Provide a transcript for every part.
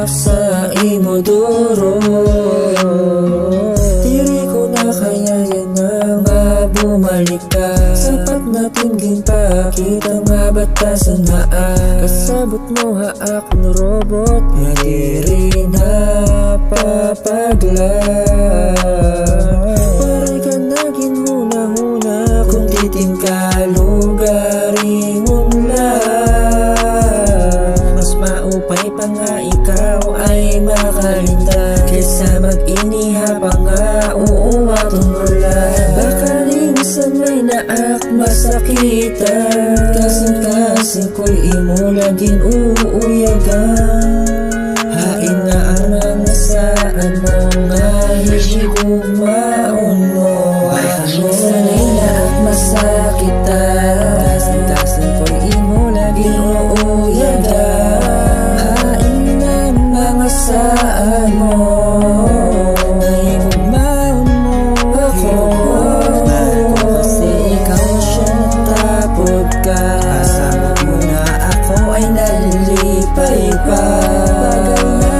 sa imo duro. Diri ko na kaya yan nga bumalik ka. Sapat natin din pa kita nga batasan haan. Kasabot mo ha akong robot, nga diri na papaglan. Paray ka naging muna-huna kung titin ka lugaring mula. Mas maupay pa nga ikaw ay makalinda kaysa mag-iniha pa nga uuwatong mula. Baka minsan may naak masakitan, kasing-kasing ko'y imo laging uuyagan. Hain na ang mga saan mo nga higugmaon mo. Baka minsan ay naak masakitan, kasing-kasing ko'y imo laging uuyagan. Hain na ang mga saan mo nga higugmaon mo ako. Kasi ikaw siya natapod ka, kasama mo na ako ay nalilipay pa. Bagay na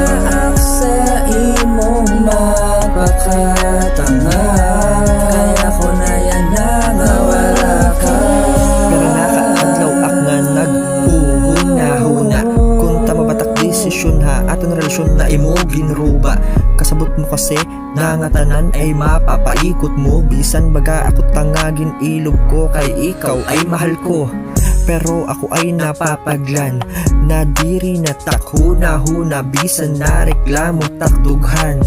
ako sa imong mapakatanga, kaya ko na yan nangawala ka. Pero nakaadlaw ak nga nagpuhuna-huna kung tama batak desisyon ha aton relasyon na imo ginruba. Kasabot mo kasi nangatanan ay mapapaikot mo, bisan baga ako tangagin ilog ko kay ikaw ay mahal ko. Pero ako ay napapaglan, na diri na takhuna-huna, bisan na reklamo takdughan.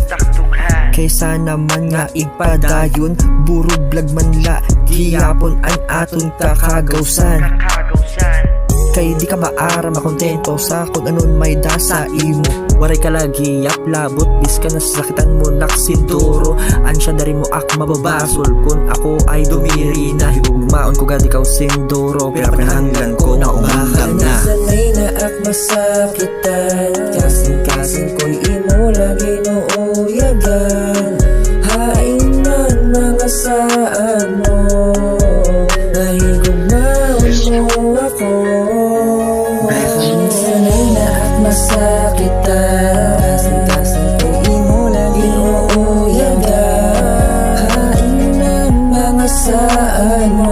Kaysa naman nga ipadayon, buro vlog man la, giyapon an aton kakagawsan. Kay di ka maara makontento sa kung anon may dasa imo. Waray ka lagi yap labot, bis ka nasasakitan mo naksiduro. Ansya dari mo ak mababasol kung ako ay dumiri na. Higugmaon ko gadi ikaw sinduro, pero pinahanggan ko na umahang na. Sanay na ak masakitan, kasing-kasing ko'y imo lagi nuuyagan. Hain na mga saan mo, nahigugmaon mo ako. Sanay na ak masakitan, kasing-kasing ko'y imo lagi nuuyagan. Hain na mga saan mo,